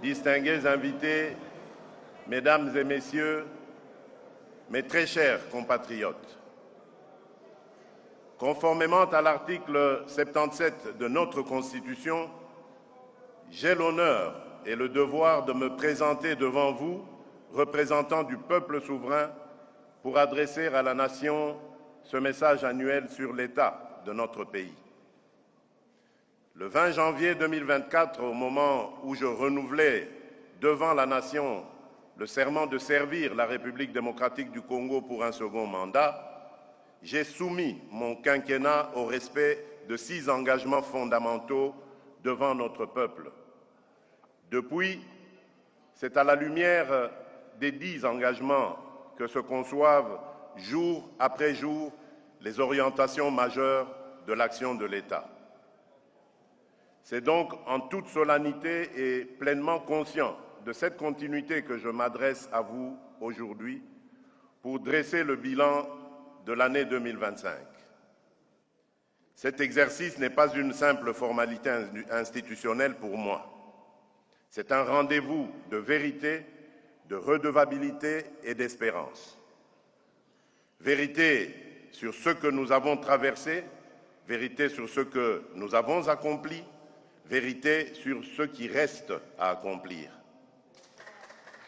distingués invités, Mesdames et Messieurs, mes très chers compatriotes, conformément à l'article 77 de notre Constitution, j'ai l'honneur et le devoir de me présenter devant vous, représentant du peuple souverain, pour adresser à la Nation ce message annuel sur l'état de notre pays. Le 20 janvier 2024, au moment où je renouvelais devant la Nation le serment de servir la République démocratique du Congo pour un second mandat, j'ai soumis mon quinquennat au respect de 6 engagements fondamentaux devant notre peuple. Depuis, c'est à la lumière des 10 engagements que se conçoivent jour après jour les orientations majeures de l'action de l'État. C'est donc en toute solennité et pleinement conscient de cette continuité que je m'adresse à vous aujourd'hui pour dresser le bilan de l'année 2025. Cet exercice n'est pas une simple formalité institutionnelle pour moi. C'est un rendez-vous de vérité, de redevabilité et d'espérance. Vérité sur ce que nous avons traversé, vérité sur ce que nous avons accompli, vérité sur ce qui reste à accomplir.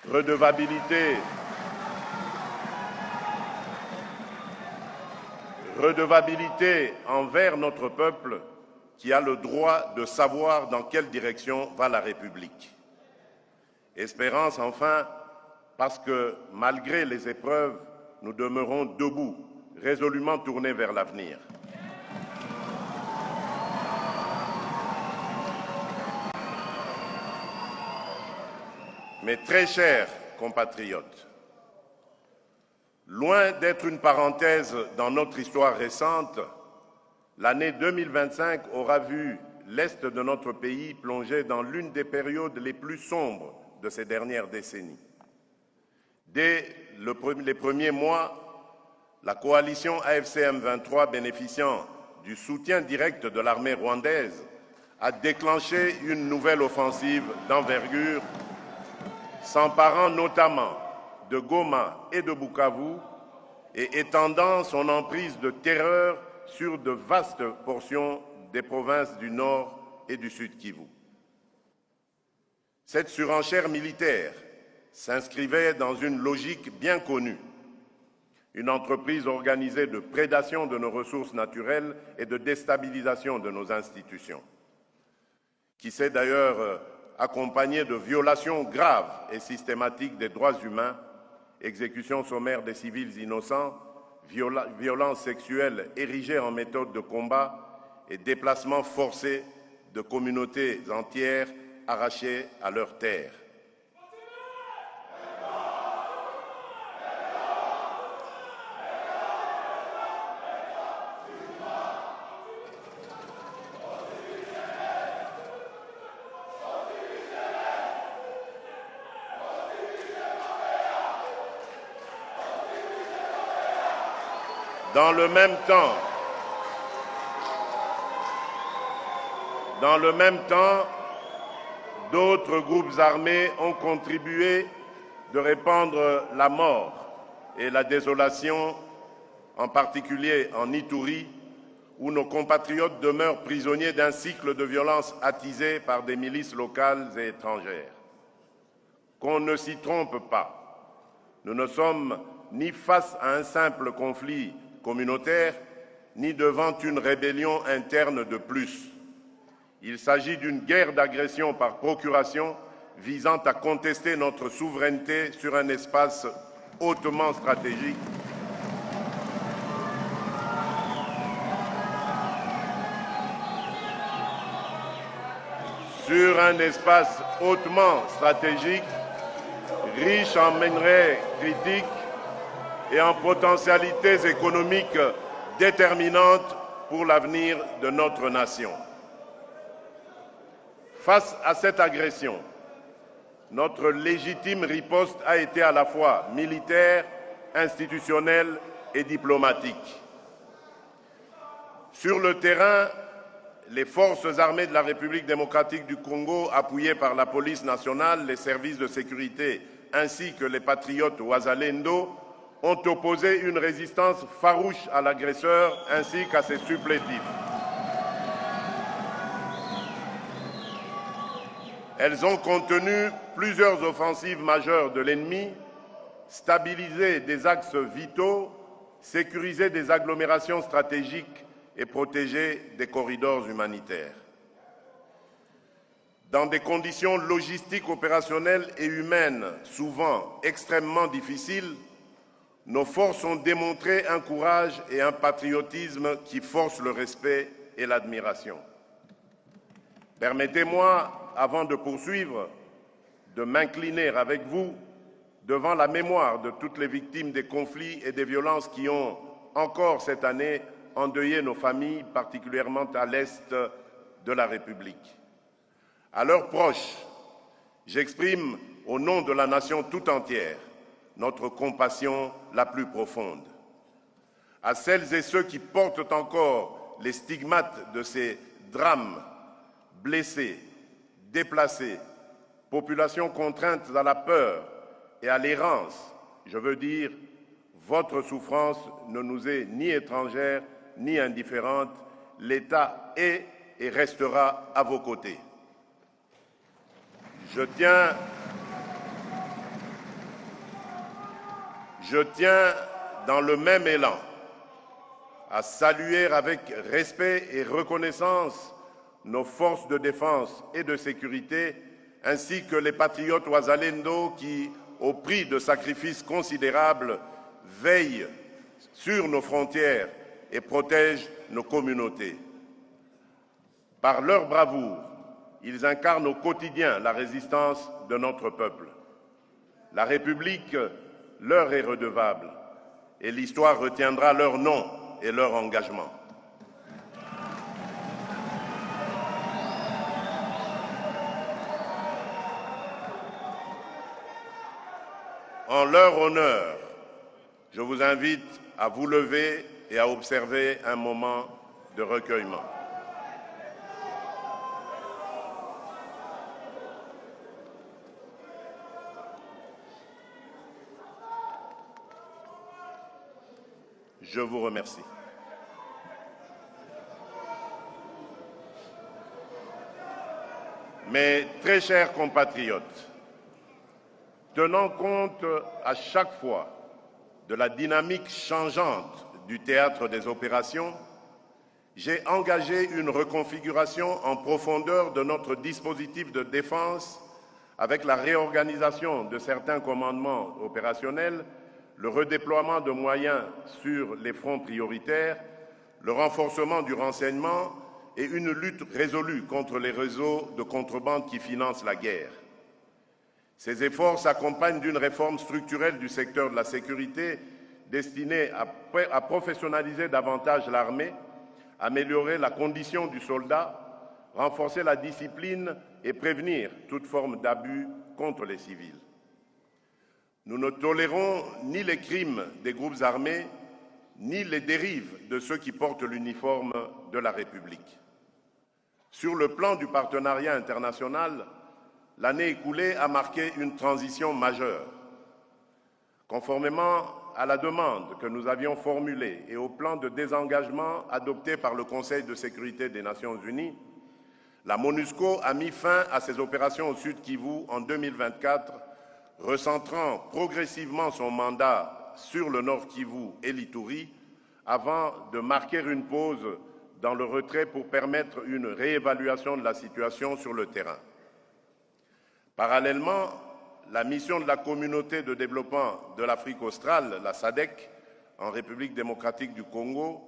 Redevabilité envers notre peuple qui a le droit de savoir dans quelle direction va la République. Espérance enfin, parce que malgré les épreuves, nous demeurons debout, résolument tournés vers l'avenir. Mes très chers compatriotes, loin d'être une parenthèse dans notre histoire récente, l'année 2025 aura vu l'Est de notre pays plonger dans l'une des périodes les plus sombres de ces dernières décennies. Dès les premiers mois, la coalition AFC M23, bénéficiant du soutien direct de l'armée rwandaise, a déclenché une nouvelle offensive d'envergure, s'emparant notamment de Goma et de Bukavu et étendant son emprise de terreur sur de vastes portions des provinces du Nord et du Sud Kivu. Cette surenchère militaire s'inscrivait dans une logique bien connue, une entreprise organisée de prédation de nos ressources naturelles et de déstabilisation de nos institutions, qui s'est d'ailleurs accompagnée de violations graves et systématiques des droits humains, exécutions sommaires des civils innocents, violences sexuelles érigées en méthode de combat et déplacements forcés de communautés entières arrachées à leurs terres. Dans le même temps, d'autres groupes armés ont contribué de répandre la mort et la désolation, en particulier en Ituri, où nos compatriotes demeurent prisonniers d'un cycle de violence attisé par des milices locales et étrangères. Qu'on ne s'y trompe pas, nous ne sommes ni face à un simple conflit communautaire, ni devant une rébellion interne de plus. Il s'agit d'une guerre d'agression par procuration visant à contester notre souveraineté sur un espace hautement stratégique riche en minerais critiques et en potentialités économiques déterminantes pour l'avenir de notre nation. Face à cette agression, notre légitime riposte a été à la fois militaire, institutionnelle et diplomatique. Sur le terrain, les forces armées de la République démocratique du Congo, appuyées par la police nationale, les services de sécurité ainsi que les patriotes Wazalendo, ont opposé une résistance farouche à l'agresseur ainsi qu'à ses supplétifs. Elles ont contenu plusieurs offensives majeures de l'ennemi, stabilisé des axes vitaux, sécurisé des agglomérations stratégiques et protégé des corridors humanitaires. Dans des conditions logistiques, opérationnelles et humaines souvent extrêmement difficiles, nos forces ont démontré un courage et un patriotisme qui forcent le respect et l'admiration. Permettez-moi, avant de poursuivre, de m'incliner avec vous devant la mémoire de toutes les victimes des conflits et des violences qui ont encore cette année endeuillé nos familles, particulièrement à l'est de la République. À leurs proches, j'exprime au nom de la nation tout entière notre compassion la plus profonde. À celles et ceux qui portent encore les stigmates de ces drames, blessés, déplacés, populations contraintes à la peur et à l'errance, je veux dire, votre souffrance ne nous est ni étrangère ni indifférente. L'État est et restera à vos côtés. Je tiens dans le même élan à saluer avec respect et reconnaissance nos forces de défense et de sécurité, ainsi que les patriotes Wazalendo qui, au prix de sacrifices considérables, veillent sur nos frontières et protègent nos communautés. Par leur bravoure, ils incarnent au quotidien la résistance de notre peuple. La République leur est redevable et l'histoire retiendra leur nom et leur engagement. En leur honneur, je vous invite à vous lever et à observer un moment de recueillement. Je vous remercie. Mes très chers compatriotes, tenant compte à chaque fois de la dynamique changeante du théâtre des opérations, j'ai engagé une reconfiguration en profondeur de notre dispositif de défense avec la réorganisation de certains commandements opérationnels, le redéploiement de moyens sur les fronts prioritaires, le renforcement du renseignement et une lutte résolue contre les réseaux de contrebande qui financent la guerre. Ces efforts s'accompagnent d'une réforme structurelle du secteur de la sécurité destinée à professionnaliser davantage l'armée, améliorer la condition du soldat, renforcer la discipline et prévenir toute forme d'abus contre les civils. Nous ne tolérons ni les crimes des groupes armés, ni les dérives de ceux qui portent l'uniforme de la République. Sur le plan du partenariat international, l'année écoulée a marqué une transition majeure. Conformément à la demande que nous avions formulée et au plan de désengagement adopté par le Conseil de sécurité des Nations Unies, la MONUSCO a mis fin à ses opérations au Sud Kivu en 2024, recentrant progressivement son mandat sur le Nord Kivu et l'Ituri, avant de marquer une pause dans le retrait pour permettre une réévaluation de la situation sur le terrain. Parallèlement, la mission de la Communauté de développement de l'Afrique australe, la SADC, en République démocratique du Congo,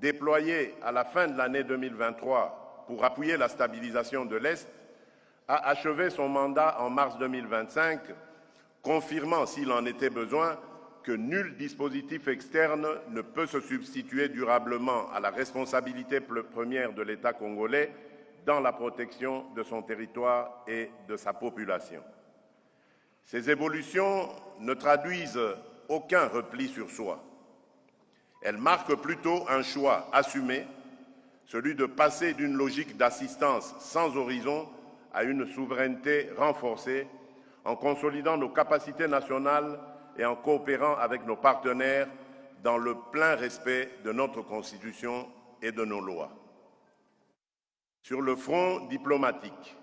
déployée à la fin de l'année 2023 pour appuyer la stabilisation de l'Est, a achevé son mandat en mars 2025, confirmant, s'il en était besoin, que nul dispositif externe ne peut se substituer durablement à la responsabilité première de l'État congolais dans la protection de son territoire et de sa population. Ces évolutions ne traduisent aucun repli sur soi. Elles marquent plutôt un choix assumé celui de passer d'une logique d'assistance sans horizon à une souveraineté renforcée, en consolidant nos capacités nationales et en coopérant avec nos partenaires dans le plein respect de notre Constitution et de nos lois. Sur le front diplomatique,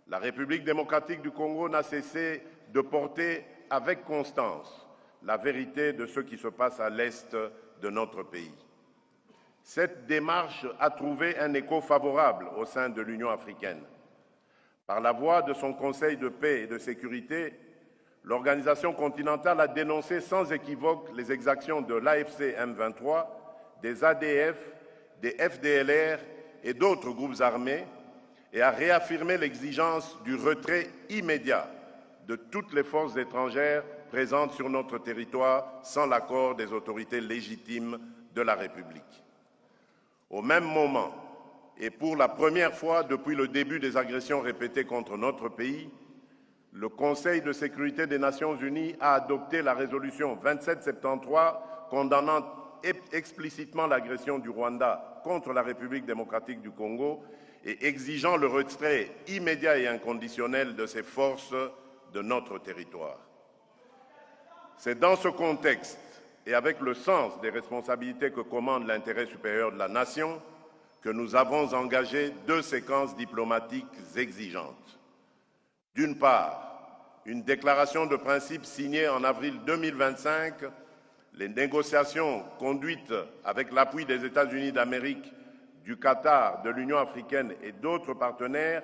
la République démocratique du Congo n'a cessé de porter avec constance la vérité de ce qui se passe à l'est de notre pays. Cette démarche a trouvé un écho favorable au sein de l'Union africaine. Par la voix de son Conseil de paix et de sécurité, l'organisation continentale a dénoncé sans équivoque les exactions de l'AFC M23, des ADF, des FDLR et d'autres groupes armés et a réaffirmé l'exigence du retrait immédiat de toutes les forces étrangères présentes sur notre territoire sans l'accord des autorités légitimes de la République. Au même moment, et pour la première fois depuis le début des agressions répétées contre notre pays, le Conseil de sécurité des Nations unies a adopté la résolution 2773 condamnant explicitement l'agression du Rwanda contre la République démocratique du Congo et exigeant le retrait immédiat et inconditionnel de ces forces de notre territoire. C'est dans ce contexte et avec le sens des responsabilités que commande l'intérêt supérieur de la nation que nous avons engagé 2 séquences diplomatiques exigeantes. D'une part, une déclaration de principe signée en avril 2025, les négociations conduites avec l'appui des États-Unis d'Amérique, du Qatar, de l'Union africaine et d'autres partenaires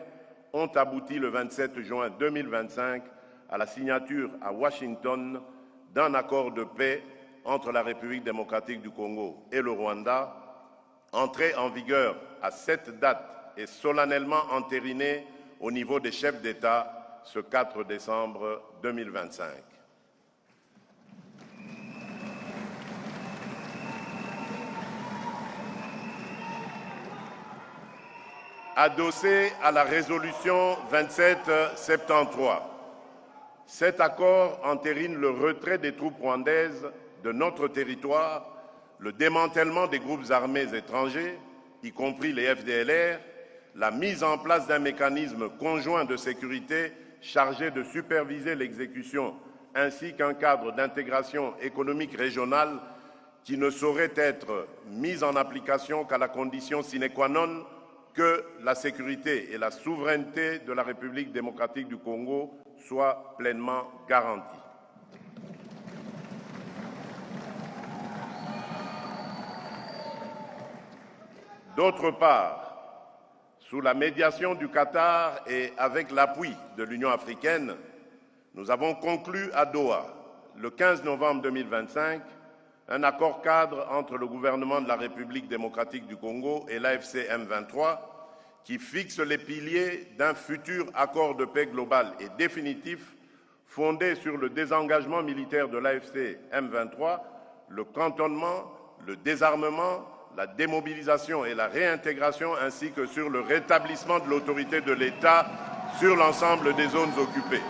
ont abouti le 27 juin 2025 à la signature à Washington d'un accord de paix entre la République démocratique du Congo et le Rwanda, entré en vigueur à cette date et solennellement entériné au niveau des chefs d'État ce 4 décembre 2025. Adossé à la résolution 2773, cet accord entérine le retrait des troupes rwandaises de notre territoire, le démantèlement des groupes armés étrangers, y compris les FDLR, la mise en place d'un mécanisme conjoint de sécurité chargé de superviser l'exécution, ainsi qu'un cadre d'intégration économique régionale qui ne saurait être mis en application qu'à la condition sine qua non que la sécurité et la souveraineté de la République démocratique du Congo soient pleinement garanties. D'autre part, sous la médiation du Qatar et avec l'appui de l'Union africaine, nous avons conclu à Doha, le 15 novembre 2025, un accord cadre entre le gouvernement de la République démocratique du Congo et l'AFC M23 qui fixe les piliers d'un futur accord de paix global et définitif fondé sur le désengagement militaire de l'AFC M23, le cantonnement, le désarmement, la démobilisation et la réintégration ainsi que sur le rétablissement de l'autorité de l'État sur l'ensemble des zones occupées.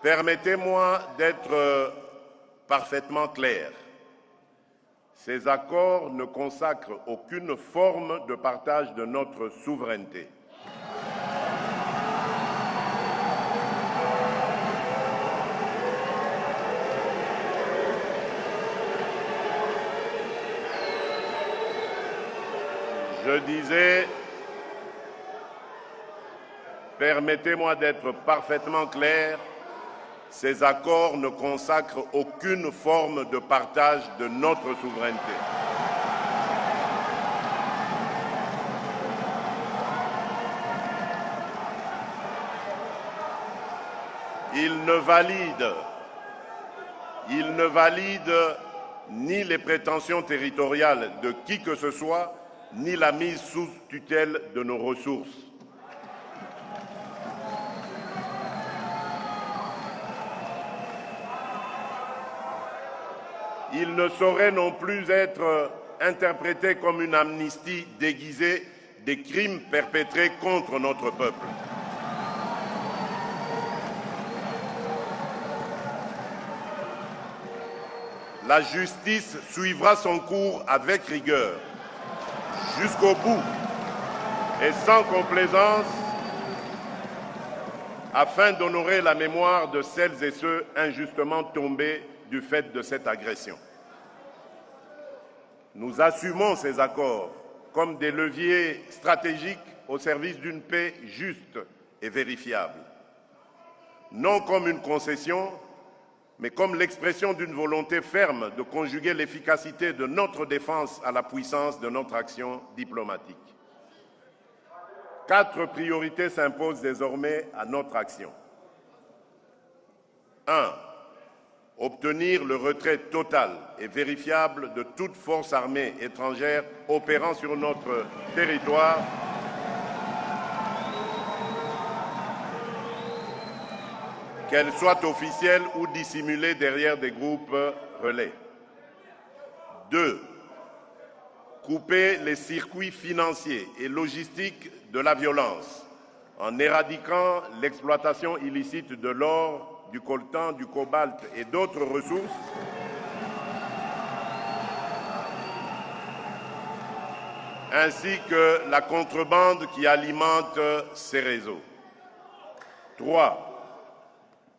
Permettez-moi d'être parfaitement clair. Ces accords ne consacrent aucune forme de partage de notre souveraineté. Je disais, permettez-moi d'être parfaitement clair, ces accords ne consacrent aucune forme de partage de notre souveraineté. Ils ne valident ni les prétentions territoriales de qui que ce soit, ni la mise sous tutelle de nos ressources. Il ne saurait non plus être interprété comme une amnistie déguisée des crimes perpétrés contre notre peuple. La justice suivra son cours avec rigueur, jusqu'au bout et sans complaisance, afin d'honorer la mémoire de celles et ceux injustement tombés du fait de cette agression. Nous assumons ces accords comme des leviers stratégiques au service d'une paix juste et vérifiable, non comme une concession, mais comme l'expression d'une volonté ferme de conjuguer l'efficacité de notre défense à la puissance de notre action diplomatique. 4 priorités s'imposent désormais à notre action. 1. Obtenir le retrait total et vérifiable de toute force armée étrangère opérant sur notre territoire, qu'elle soit officielle ou dissimulée derrière des groupes relais. 2. Couper les circuits financiers et logistiques de la violence en éradiquant l'exploitation illicite de l'or, du coltan, du cobalt et d'autres ressources, ainsi que la contrebande qui alimente ces réseaux. 3.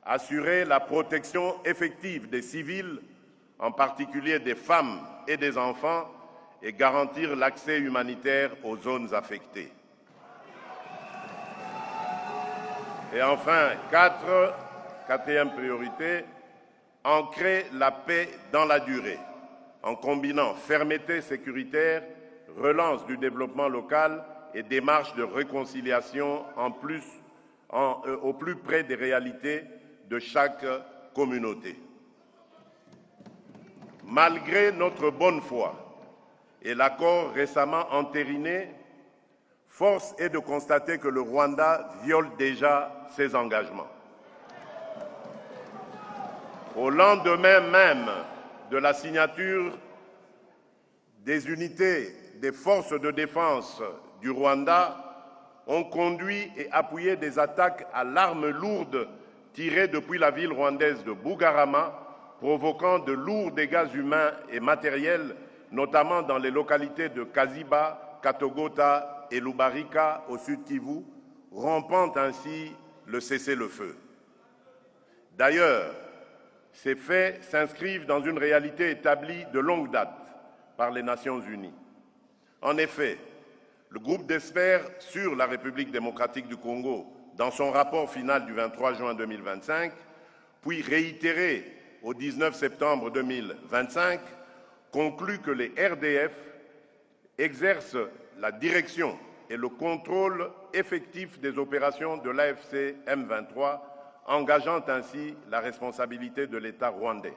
Assurer la protection effective des civils, en particulier des femmes et des enfants, et garantir l'accès humanitaire aux zones affectées. Et enfin, quatrième priorité, ancrer la paix dans la durée, en combinant fermeté sécuritaire, relance du développement local et démarche de réconciliation au plus près des réalités de chaque communauté. Malgré notre bonne foi et l'accord récemment entériné, force est de constater que le Rwanda viole déjà ses engagements. Au lendemain même de la signature, des unités des forces de défense du Rwanda ont conduit et appuyé des attaques à l'arme lourde tirées depuis la ville rwandaise de Bugarama, provoquant de lourds dégâts humains et matériels, notamment dans les localités de Kaziba, Katogota et Lubarika au sud Kivu, rompant ainsi le cessez-le-feu. D'ailleurs, ces faits s'inscrivent dans une réalité établie de longue date par les Nations Unies. En effet, le groupe d'experts sur la République démocratique du Congo, dans son rapport final du 23 juin 2025, puis réitéré au 19 septembre 2025, conclut que les RDF exercent la direction et le contrôle effectif des opérations de l'AFC M23, engageant ainsi la responsabilité de l'État rwandais.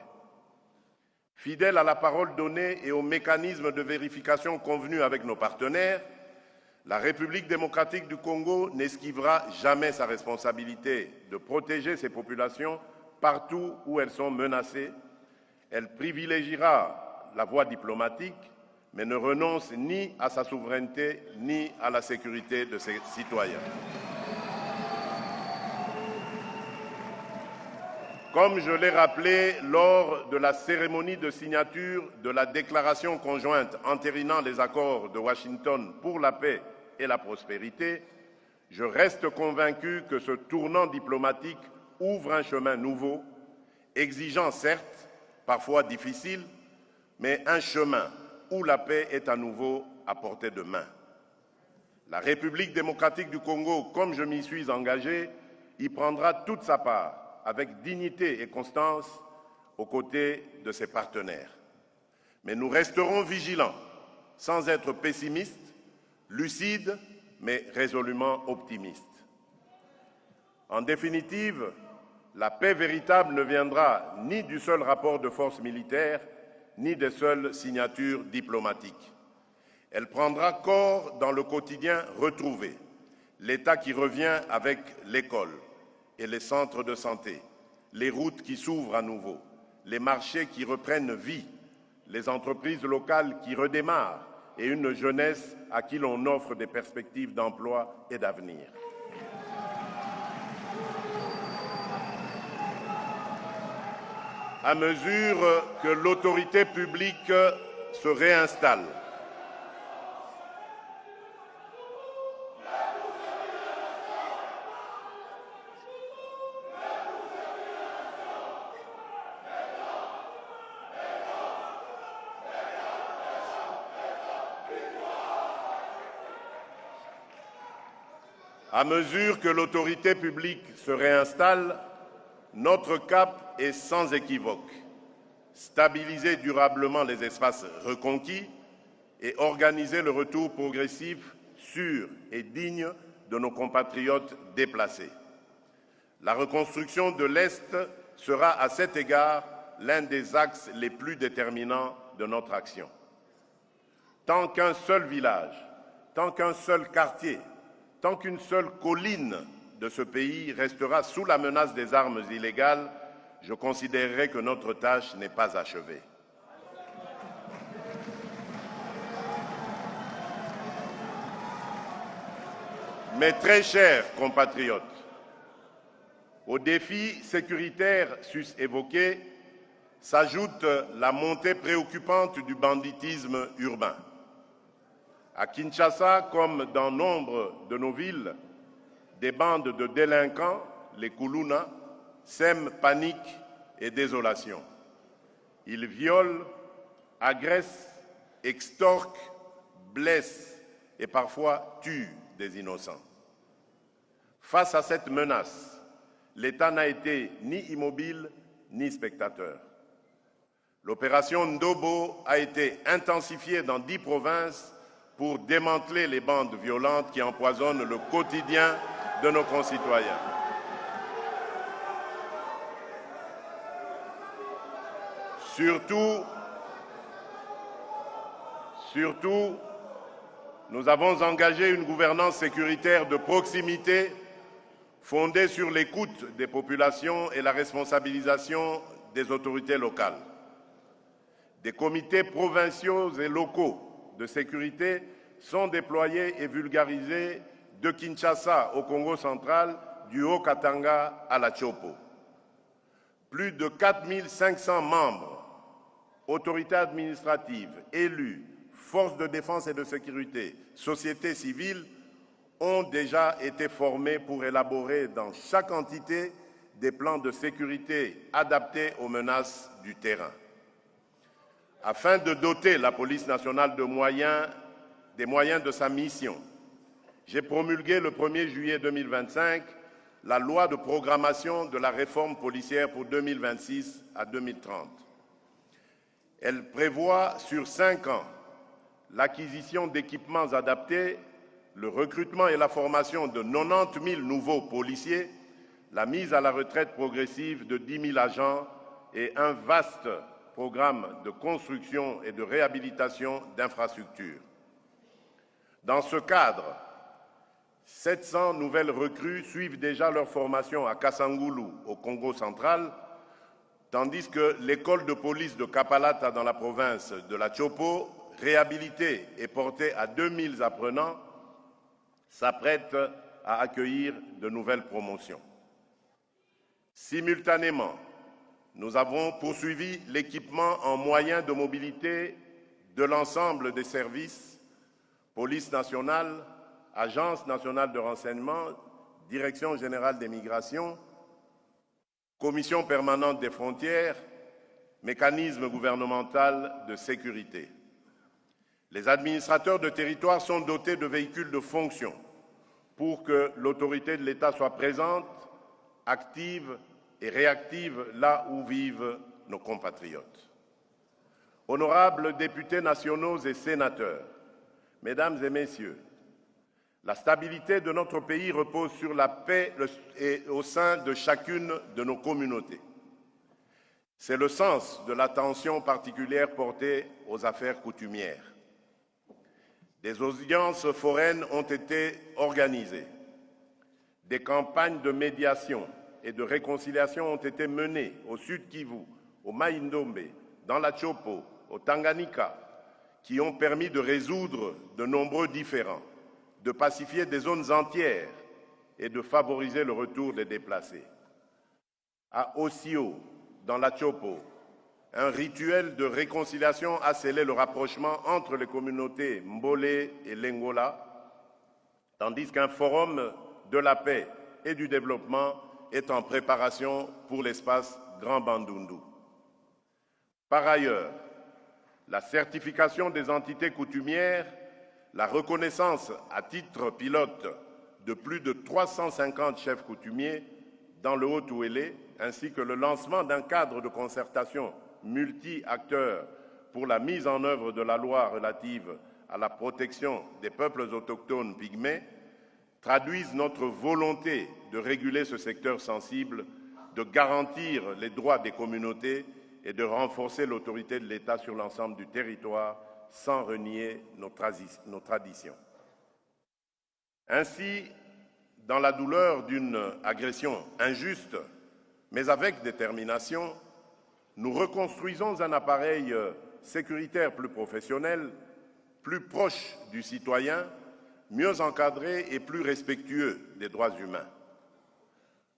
Fidèle à la parole donnée et aux mécanismes de vérification convenus avec nos partenaires, la République démocratique du Congo n'esquivera jamais sa responsabilité de protéger ses populations partout où elles sont menacées. Elle privilégiera la voie diplomatique, mais ne renonce ni à sa souveraineté ni à la sécurité de ses citoyens. Comme je l'ai rappelé lors de la cérémonie de signature de la déclaration conjointe entérinant les accords de Washington pour la paix et la prospérité, je reste convaincu que ce tournant diplomatique ouvre un chemin nouveau, exigeant certes, parfois difficile, mais un chemin où la paix est à nouveau à portée de main. La République démocratique du Congo, comme je m'y suis engagé, y prendra toute sa part, avec dignité et constance, aux côtés de ses partenaires. Mais nous resterons vigilants, sans être pessimistes, lucides, mais résolument optimistes. En définitive, la paix véritable ne viendra ni du seul rapport de force militaire, ni des seules signatures diplomatiques. Elle prendra corps dans le quotidien retrouvé, l'État qui revient avec l'école et les centres de santé, les routes qui s'ouvrent à nouveau, les marchés qui reprennent vie, les entreprises locales qui redémarrent et une jeunesse à qui l'on offre des perspectives d'emploi et d'avenir. À mesure que l'autorité publique se réinstalle, notre cap est sans équivoque. Stabiliser durablement les espaces reconquis et organiser le retour progressif, sûr et digne de nos compatriotes déplacés. La reconstruction de l'Est sera à cet égard l'un des axes les plus déterminants de notre action. Tant qu'un seul village, tant qu'un seul quartier, tant qu'une seule colline de ce pays restera sous la menace des armes illégales, je considérerai que notre tâche n'est pas achevée. Mes très chers compatriotes, aux défis sécuritaires sus-évoqués s'ajoute la montée préoccupante du banditisme urbain. À Kinshasa, comme dans nombre de nos villes, des bandes de délinquants, les Kuluna, sèment panique et désolation. Ils violent, agressent, extorquent, blessent et parfois tuent des innocents. Face à cette menace, l'État n'a été ni immobile ni spectateur. L'opération Ndobo a été intensifiée dans 10 provinces pour démanteler les bandes violentes qui empoisonnent le quotidien de nos concitoyens. Surtout, nous avons engagé une gouvernance sécuritaire de proximité fondée sur l'écoute des populations et la responsabilisation des autorités locales. Des comités provinciaux et locaux de sécurité sont déployés et vulgarisés de Kinshasa au Congo central, du Haut-Katanga à la Chopo. Plus de 4500 membres, autorités administratives, élus, forces de défense et de sécurité, société civile, ont déjà été formés pour élaborer dans chaque entité des plans de sécurité adaptés aux menaces du terrain. Afin de doter la police nationale des moyens de sa mission, j'ai promulgué le 1er juillet 2025 la loi de programmation de la réforme policière pour 2026 à 2030. Elle prévoit sur 5 ans l'acquisition d'équipements adaptés, le recrutement et la formation de 90 000 nouveaux policiers, la mise à la retraite progressive de 10 000 agents et un vaste programme de construction et de réhabilitation d'infrastructures. Dans ce cadre, 700 nouvelles recrues suivent déjà leur formation à Kassangoulou, au Congo central, tandis que l'école de police de Kapalata dans la province de la Chopo, réhabilitée et portée à 2000 apprenants, s'apprête à accueillir de nouvelles promotions. Simultanément, nous avons poursuivi l'équipement en moyens de mobilité de l'ensemble des services, police nationale, Agence nationale de renseignement, Direction générale des migrations, Commission permanente des frontières, mécanisme gouvernemental de sécurité. Les administrateurs de territoire sont dotés de véhicules de fonction pour que l'autorité de l'État soit présente, active et réactive là où vivent nos compatriotes. Honorables députés nationaux et sénateurs, Mesdames et Messieurs, la stabilité de notre pays repose sur la paix au sein de chacune de nos communautés. C'est le sens de l'attention particulière portée aux affaires coutumières. Des audiences foraines ont été organisées. Des campagnes de médiation et de réconciliation ont été menées au Sud Kivu, au Mai-Ndombe, dans la Chopo, au Tanganyika, qui ont permis de résoudre de nombreux différends, de pacifier des zones entières et de favoriser le retour des déplacés. À Osio, dans la Tchopo, un rituel de réconciliation a scellé le rapprochement entre les communautés Mbole et Lengola, tandis qu'un forum de la paix et du développement est en préparation pour l'espace Grand Bandundu. Par ailleurs, la certification des entités coutumières, la reconnaissance à titre pilote de plus de 350 chefs coutumiers dans le Haut-Ouélé, ainsi que le lancement d'un cadre de concertation multi-acteurs pour la mise en œuvre de la loi relative à la protection des peuples autochtones pygmées, traduisent notre volonté de réguler ce secteur sensible, de garantir les droits des communautés et de renforcer l'autorité de l'État sur l'ensemble du territoire sans renier nos traditions. Ainsi, dans la douleur d'une agression injuste, mais avec détermination, nous reconstruisons un appareil sécuritaire plus professionnel, plus proche du citoyen, mieux encadré et plus respectueux des droits humains.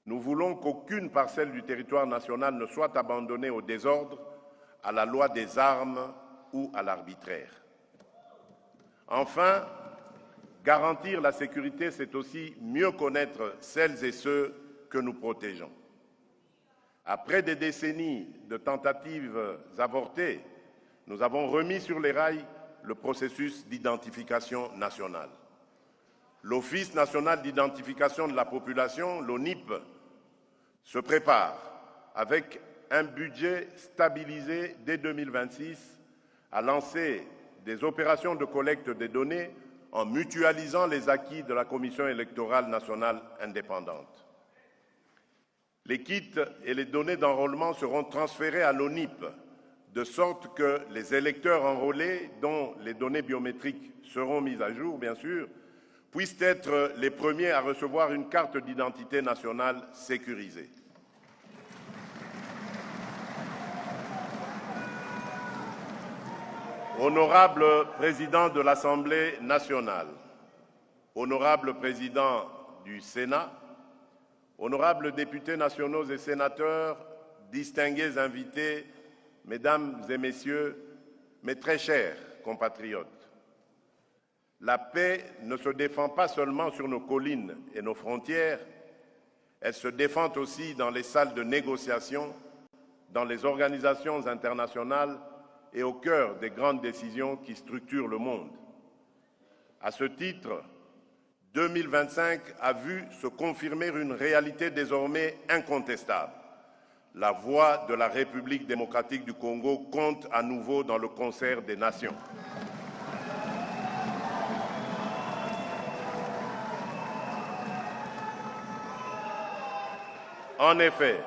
Nous voulons qu'aucune parcelle du territoire national ne soit abandonnée au désordre, à la loi des armes ou à l'arbitraire. Enfin, garantir la sécurité, c'est aussi mieux connaître celles et ceux que nous protégeons. Après des décennies de tentatives avortées, nous avons remis sur les rails le processus d'identification nationale. L'Office national d'identification de la population, l'ONIP, se prépare avec un budget stabilisé dès 2026 à lancer des opérations de collecte des données en mutualisant les acquis de la Commission électorale nationale indépendante. Les kits et les données d'enrôlement seront transférés à l'ONIP, de sorte que les électeurs enrôlés, dont les données biométriques seront mises à jour, bien sûr, puissent être les premiers à recevoir une carte d'identité nationale sécurisée. Honorable Président de l'Assemblée nationale, Honorable Président du Sénat, honorables députés nationaux et sénateurs, distingués invités, Mesdames et Messieurs, mes très chers compatriotes, la paix ne se défend pas seulement sur nos collines et nos frontières, elle se défend aussi dans les salles de négociation, dans les organisations internationales et au cœur des grandes décisions qui structurent le monde. À ce titre, 2025 a vu se confirmer une réalité désormais incontestable. La voix de la République démocratique du Congo compte à nouveau dans le concert des nations. En effet,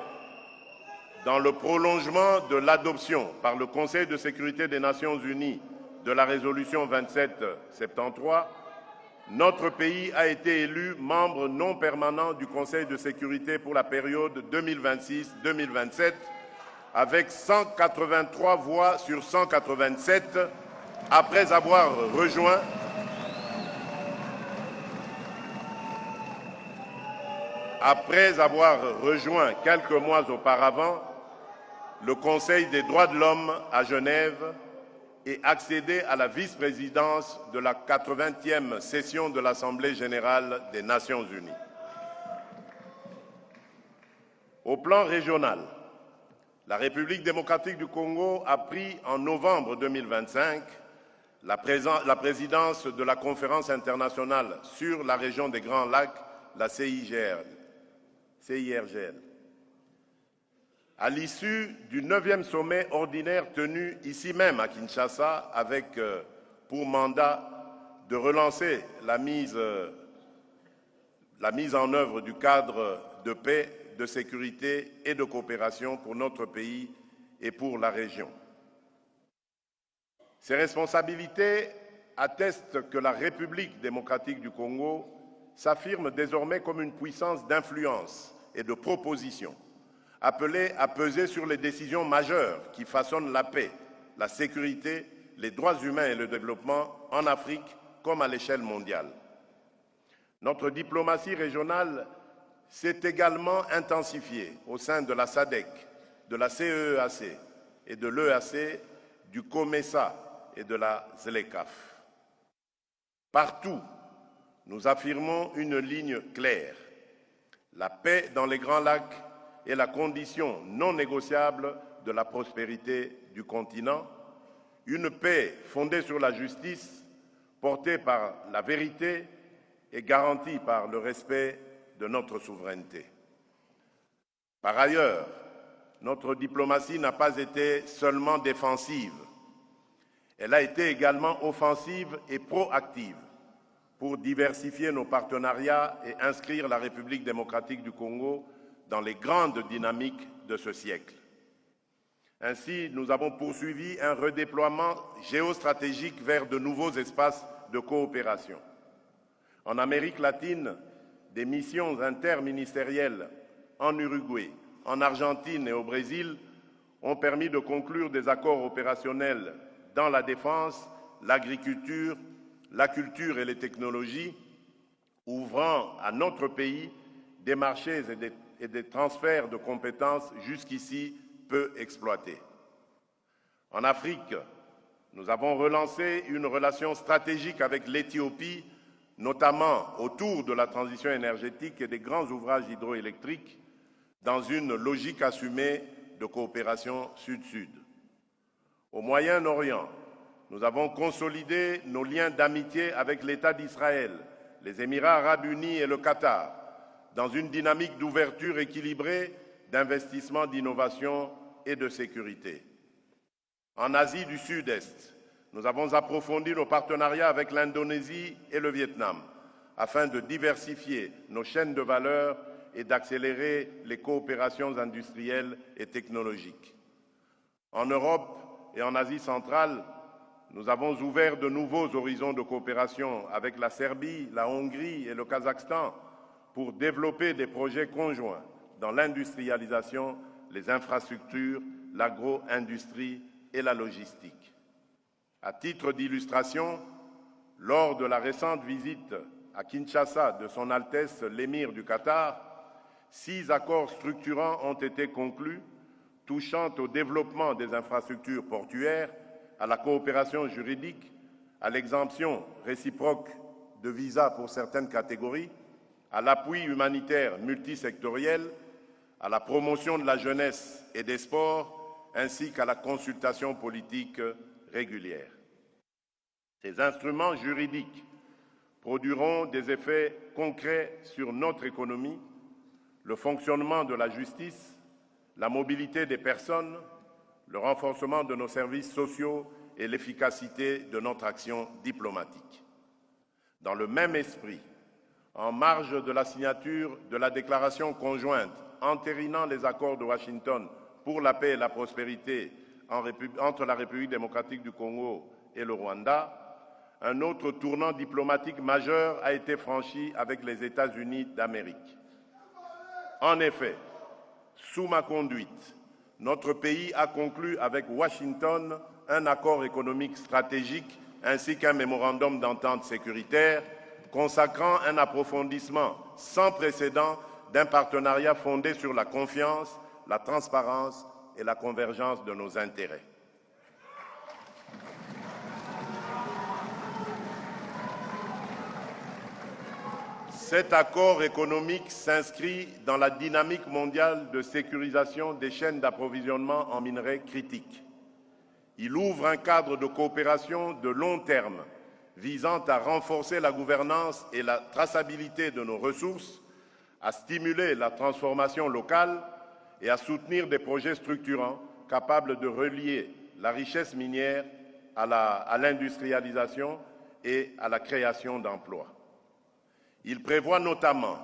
dans le prolongement de l'adoption par le Conseil de sécurité des Nations unies de la résolution 2773, notre pays a été élu membre non permanent du Conseil de sécurité pour la période 2026-2027 avec 183 voix sur 187 après avoir rejoint quelques mois auparavant le Conseil des droits de l'homme à Genève et accéder à la vice-présidence de la 80e session de l'Assemblée générale des Nations unies. Au plan régional, la République démocratique du Congo a pris en novembre 2025 la présidence de la Conférence internationale sur la région des Grands Lacs, la CIRGL. À l'issue du 9e sommet ordinaire tenu ici même à Kinshasa avec pour mandat de relancer la mise en œuvre du cadre de paix, de sécurité et de coopération pour notre pays et pour la région. Ces responsabilités attestent que la République démocratique du Congo s'affirme désormais comme une puissance d'influence et de proposition, appelé à peser sur les décisions majeures qui façonnent la paix, la sécurité, les droits humains et le développement en Afrique comme à l'échelle mondiale. Notre diplomatie régionale s'est également intensifiée au sein de la SADC, de la CEEAC et de l'EAC, du COMESA et de la ZLECAf. Partout, nous affirmons une ligne claire. La paix dans les Grands Lacs est la condition non négociable de la prospérité du continent, une paix fondée sur la justice, portée par la vérité et garantie par le respect de notre souveraineté. Par ailleurs, notre diplomatie n'a pas été seulement défensive, elle a été également offensive et proactive pour diversifier nos partenariats et inscrire la République démocratique du Congo dans les grandes dynamiques de ce siècle. Ainsi, nous avons poursuivi un redéploiement géostratégique vers de nouveaux espaces de coopération. En Amérique latine, des missions interministérielles en Uruguay, en Argentine et au Brésil ont permis de conclure des accords opérationnels dans la défense, l'agriculture, la culture et les technologies, ouvrant à notre pays des marchés et des transferts de compétences jusqu'ici peu exploités. En Afrique, nous avons relancé une relation stratégique avec l'Éthiopie, notamment autour de la transition énergétique et des grands ouvrages hydroélectriques, dans une logique assumée de coopération sud-sud. Au Moyen-Orient, nous avons consolidé nos liens d'amitié avec l'État d'Israël, les Émirats arabes unis et le Qatar, dans une dynamique d'ouverture équilibrée, d'investissement, d'innovation et de sécurité. En Asie du Sud-Est, nous avons approfondi nos partenariats avec l'Indonésie et le Vietnam, afin de diversifier nos chaînes de valeur et d'accélérer les coopérations industrielles et technologiques. En Europe et en Asie centrale, nous avons ouvert de nouveaux horizons de coopération avec la Serbie, la Hongrie et le Kazakhstan pour développer des projets conjoints dans l'industrialisation, les infrastructures, l'agro-industrie et la logistique. À titre d'illustration, lors de la récente visite à Kinshasa de Son Altesse l'émir du Qatar, 6 accords structurants ont été conclus touchant au développement des infrastructures portuaires, à la coopération juridique, à l'exemption réciproque de visas pour certaines catégories, à l'appui humanitaire multisectoriel, à la promotion de la jeunesse et des sports, ainsi qu'à la consultation politique régulière. Ces instruments juridiques produiront des effets concrets sur notre économie, le fonctionnement de la justice, la mobilité des personnes, le renforcement de nos services sociaux et l'efficacité de notre action diplomatique. Dans le même esprit, en marge de la signature de la déclaration conjointe entérinant les accords de Washington pour la paix et la prospérité entre la République démocratique du Congo et le Rwanda, un autre tournant diplomatique majeur a été franchi avec les États-Unis d'Amérique. En effet, sous ma conduite, notre pays a conclu avec Washington un accord économique stratégique ainsi qu'un mémorandum d'entente sécuritaire consacrant un approfondissement sans précédent d'un partenariat fondé sur la confiance, la transparence et la convergence de nos intérêts. Cet accord économique s'inscrit dans la dynamique mondiale de sécurisation des chaînes d'approvisionnement en minerais critiques. Il ouvre un cadre de coopération de long terme visant à renforcer la gouvernance et la traçabilité de nos ressources, à stimuler la transformation locale et à soutenir des projets structurants capables de relier la richesse minière à l'industrialisation et à la création d'emplois. Il prévoit notamment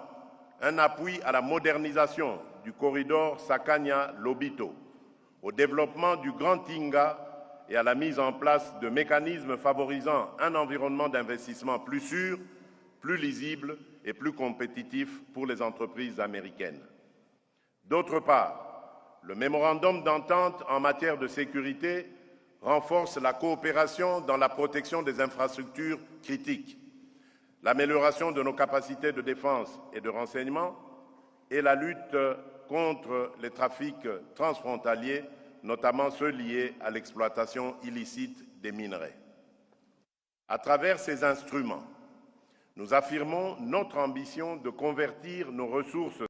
un appui à la modernisation du corridor Sakania-Lobito, au développement du Grand Tinga et à la mise en place de mécanismes favorisant un environnement d'investissement plus sûr, plus lisible et plus compétitif pour les entreprises américaines. D'autre part, le mémorandum d'entente en matière de sécurité renforce la coopération dans la protection des infrastructures critiques, l'amélioration de nos capacités de défense et de renseignement et la lutte contre les trafics transfrontaliers, notamment ceux liés à l'exploitation illicite des minerais. À travers ces instruments, nous affirmons notre ambition de convertir nos ressources